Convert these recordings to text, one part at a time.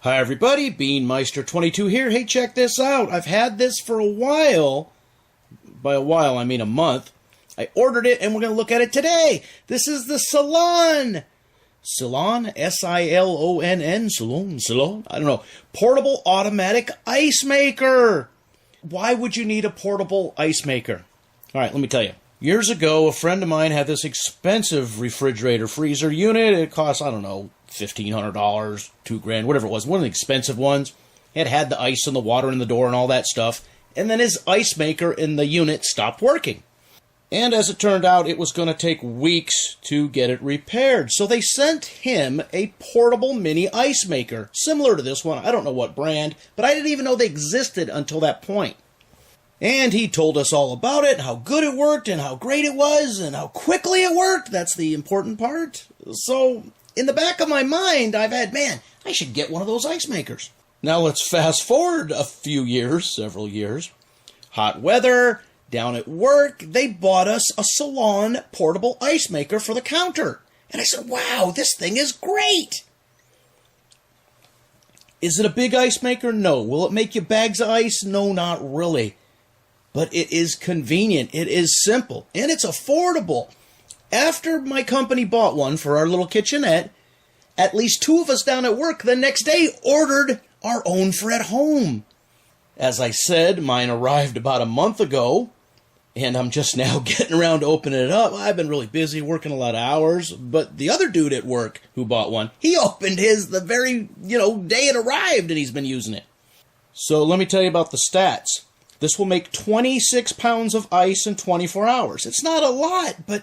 Hi everybody, BeanMeister22 here. Hey, check this out. I've had this for a while. By a while, I mean a month. I ordered it and we're going to look at it today. This is the Silonn. Silonn, S-I-L-O-N-N, Silonn, I don't know. Portable automatic ice maker. Why would you need a portable ice maker? All right, let me tell you. Years ago, a friend of mine had this expensive refrigerator freezer unit. It cost, I don't know, $1,500, $2,000, whatever it was. One of the expensive ones. It had the ice and the water in the door and all that stuff. And then his ice maker in the unit stopped working. And as it turned out, it was going to take weeks to get it repaired. So they sent him a portable mini ice maker, similar to this one. I don't know what brand, but I didn't even know they existed until that point. And he told us all about it, how good it worked, and how great it was, and how quickly it worked. That's the important part. So, in the back of my mind, I've had, man, I should get one of those ice makers. Now let's fast forward a few years, several years. Hot weather, down at work, they bought us a Silonn portable ice maker for the counter. And I said, wow, this thing is great. Is it a big ice maker? No. Will it make you bags of ice? No, not really. But it is convenient, it is simple, and it's affordable. After my company bought one for our little kitchenette, at least two of us down at work the next day ordered our own for at home. As I said, mine arrived about a month ago, and I'm just now getting around to opening it up. I've been really busy, working a lot of hours, but the other dude at work who bought one, he opened his the very, day it arrived, and he's been using it. So let me tell you about the stats. This will make 26 pounds of ice in 24 hours. It's not a lot, but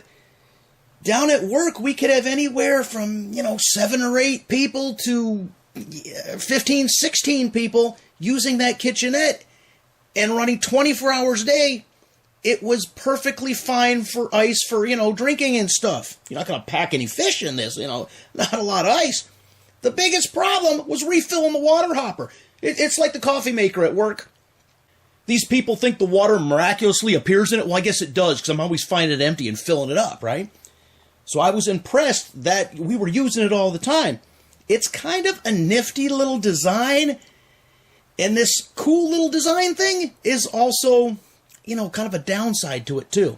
down at work, we could have anywhere from, 7 or 8 people to 15, 16 people using that kitchenette and running 24 hours a day. It was perfectly fine for ice for, drinking and stuff. You're not going to pack any fish in this, not a lot of ice. The biggest problem was refilling the water hopper. It's like the coffee maker at work. These people think the water miraculously appears in it. Well, I guess it does, because I'm always finding it empty and filling it up, right? So I was impressed that we were using it all the time. It's kind of a nifty little design, and this cool little design thing is also, kind of a downside to it, too.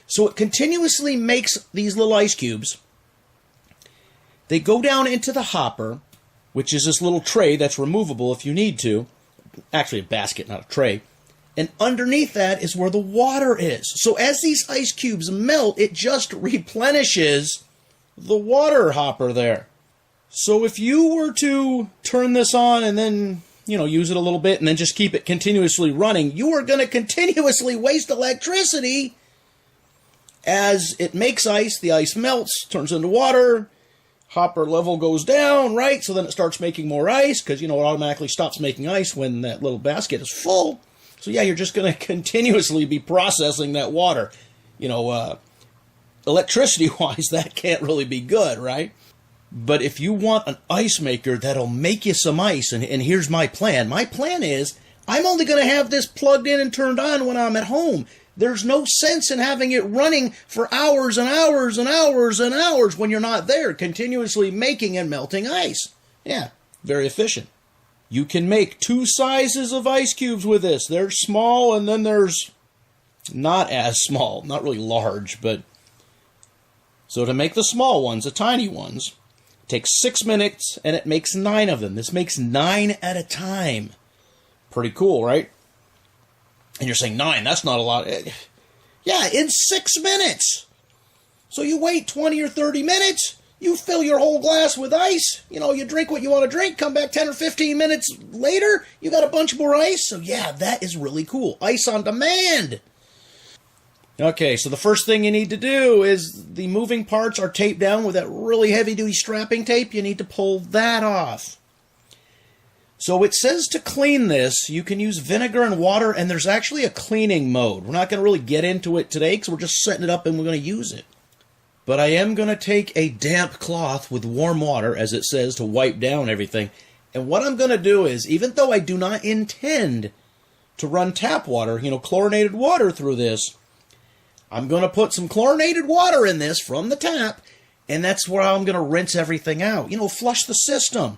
So it continuously makes these little ice cubes. They go down into the hopper, which is this little tray that's removable if you need to. Actually, a basket, not a tray. And underneath that is where the water is. So as these ice cubes melt, it just replenishes the water hopper there. So if you were to turn this on and then, use it a little bit and then just keep it continuously running, you are going to continuously waste electricity as it makes ice. The ice melts, turns into water, hopper level goes down, right? So then it starts making more ice because, it automatically stops making ice when that little basket is full. So yeah, you're just going to continuously be processing that water. Electricity-wise, that can't really be good, right? But if you want an ice maker that'll make you some ice, and here's my plan. My plan is I'm only going to have this plugged in and turned on when I'm at home. There's no sense in having it running for hours and hours and hours and hours when you're not there, continuously making and melting ice. Yeah, very efficient. You can make 2 sizes of ice cubes with this. There's small, and then there's not as small. Not really large, but... So to make the small ones, the tiny ones, it takes 6 minutes, and it makes 9 of them. This makes 9 at a time. Pretty cool, right? And you're saying, 9, that's not a lot. Yeah, in 6 minutes. So you wait 20 or 30 minutes... You fill your whole glass with ice, you drink what you want to drink, come back 10 or 15 minutes later, you got a bunch more ice. So yeah, that is really cool. Ice on demand. Okay, so the first thing you need to do is the moving parts are taped down with that really heavy-duty strapping tape. You need to pull that off. So it says to clean this, you can use vinegar and water, and there's actually a cleaning mode. We're not going to really get into it today because we're just setting it up and we're going to use it. But I am going to take a damp cloth with warm water, as it says, to wipe down everything. And what I'm going to do is, even though I do not intend to run tap water, chlorinated water through this, I'm going to put some chlorinated water in this from the tap, and that's where I'm going to rinse everything out. Flush the system.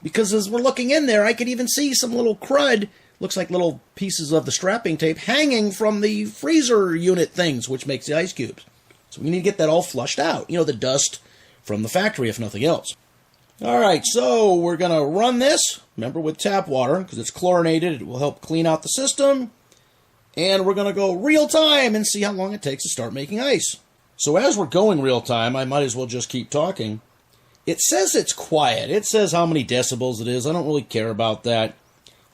Because as we're looking in there, I could even see some little crud, looks like little pieces of the strapping tape, hanging from the freezer unit things, which makes the ice cubes. So we need to get that all flushed out. You know, the dust from the factory, if nothing else. All right, so we're going to run this, remember, with tap water, because it's chlorinated. It will help clean out the system. And we're going to go real time and see how long it takes to start making ice. So as we're going real time, I might as well just keep talking. It says it's quiet. It says how many decibels it is. I don't really care about that.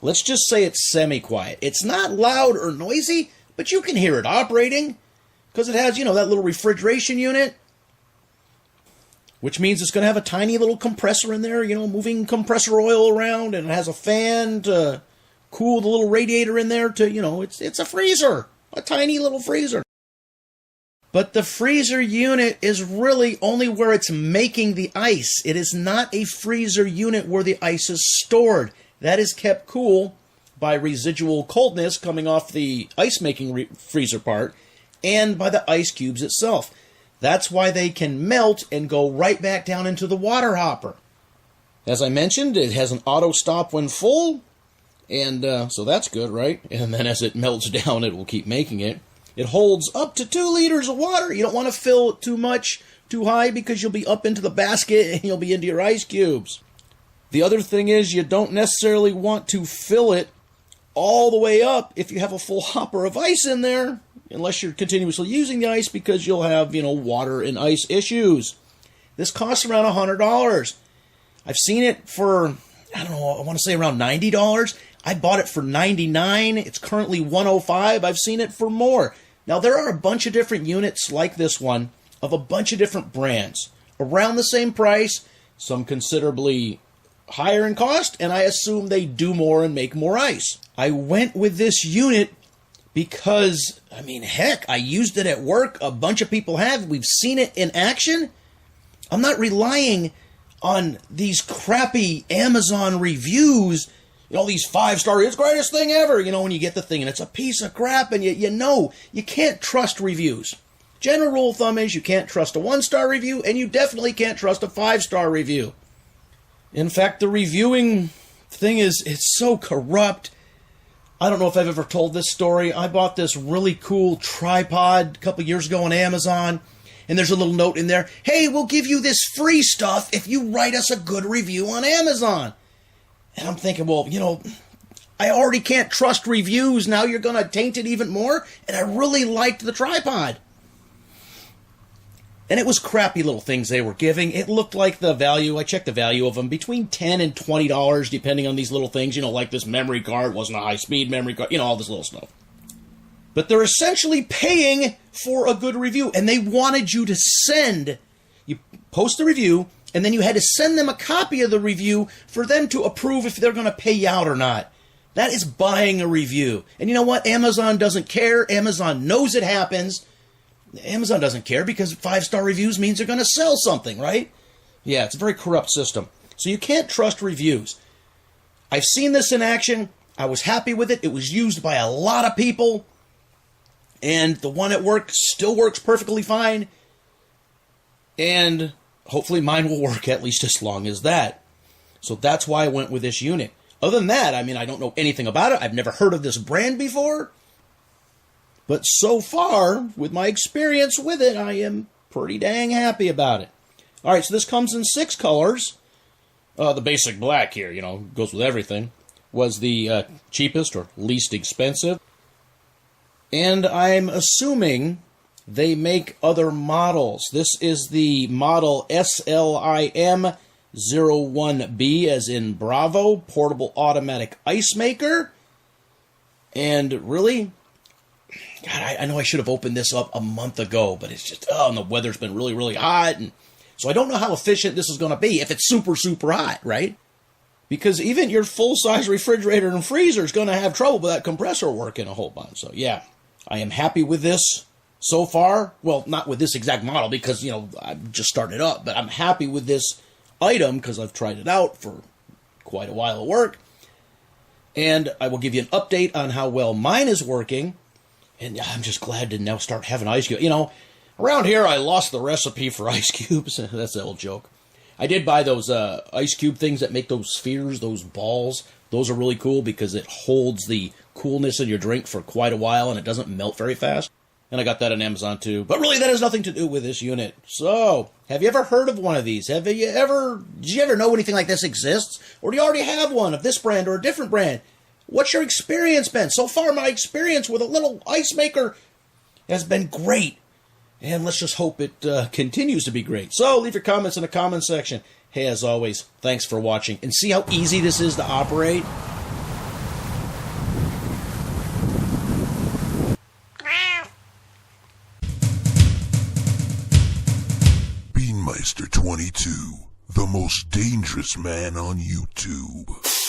Let's just say it's semi-quiet. It's not loud or noisy, but you can hear it operating because it has, you know, that little refrigeration unit, which means it's going to have a tiny little compressor in there, you know, moving compressor oil around, and it has a fan to cool the little radiator in there to, you know, it's a freezer, a tiny little freezer. But the freezer unit is really only where it's making the ice. It is not a freezer unit where the ice is stored. That is kept cool by residual coldness coming off the ice-making freezer part and by the ice cubes itself. That's why they can melt and go right back down into the water hopper. As I mentioned, it has an auto stop when full, and so that's good, right? And then as it melts down, it will keep making it. It holds up to 2 liters of water. You don't want to fill it too much, too high, because you'll be up into the basket and you'll be into your ice cubes. The other thing is you don't necessarily want to fill it all the way up if you have a full hopper of ice in there, unless you're continuously using the ice, because you'll have, you know, water and ice issues. This costs around $100. I've seen it for, I don't know, I want to say around $90. I bought it for $99. It's currently $105. I've seen it for more. Now, there are a bunch of different units like this one of a bunch of different brands around the same price, some considerably higher in cost, and I assume they do more and make more ice. I went with this unit because, I mean, heck, I used it at work. A bunch of people have. We've seen it in action. I'm not relying on these crappy Amazon reviews, you know, these 5-star, it's the greatest thing ever, you know, when you get the thing and it's a piece of crap, and you know, you can't trust reviews. General rule of thumb is you can't trust a 1-star review, and you definitely can't trust a 5-star review. In fact, the reviewing thing it's so corrupt. I don't know if I've ever told this story. I bought this really cool tripod a couple years ago on Amazon, and there's a little note in there, hey, we'll give you this free stuff if you write us a good review on Amazon. And I'm thinking, well, you know, I already can't trust reviews. Now you're going to taint it even more? And I really liked the tripod. And it was crappy little things they were giving. It looked like the value, I checked the value of them, between $10 and $20, depending on these little things. You know, like this memory card wasn't a high-speed memory card. You know, all this little stuff. But they're essentially paying for a good review. And they wanted you to send, you post the review, and then you had to send them a copy of the review for them to approve if they're going to pay you out or not. That is buying a review. And you know what? Amazon doesn't care. Amazon knows it happens. Amazon doesn't care because 5-star reviews means they're going to sell something, right? Yeah, it's a very corrupt system. So you can't trust reviews. I've seen this in action. I was happy with it. It was used by a lot of people. And the one at work still works perfectly fine. And hopefully mine will work at least as long as that. So that's why I went with this unit. Other than that, I mean, I don't know anything about it. I've never heard of this brand before. But so far, with my experience with it, I am pretty dang happy about it. All right, so this comes in 6 colors. The basic black here, you know, goes with everything, was the cheapest or least expensive. And I'm assuming they make other models. This is the model SLIM01B, as in Bravo, Portable Automatic Ice Maker. And really, God, I know I should have opened this up a month ago, but it's just, and the weather's been really, really hot. And so I don't know how efficient this is going to be if it's super, super hot, right? Because even your full-size refrigerator and freezer is going to have trouble with that compressor working a whole bunch. So yeah, I am happy with this so far. Well, not with this exact model because, you know, I've just started up, but I'm happy with this item because I've tried it out for quite a while at work. And I will give you an update on how well mine is working. And I'm just glad to now start having ice cubes. You know, around here I lost the recipe for ice cubes. That's the old joke. I did buy those ice cube things that make those spheres, those balls. Those are really cool because it holds the coolness in your drink for quite a while and it doesn't melt very fast. And I got that on Amazon too. But really, that has nothing to do with this unit. So, have you ever heard of one of these? Did you ever know anything like this exists? Or do you already have one of this brand or a different brand? What's your experience been? So far, my experience with a little ice maker has been great. And let's just hope it continues to be great. So, leave your comments in the comment section. Hey, as always, thanks for watching. And see how easy this is to operate? Beanmeister 22, the most dangerous man on YouTube.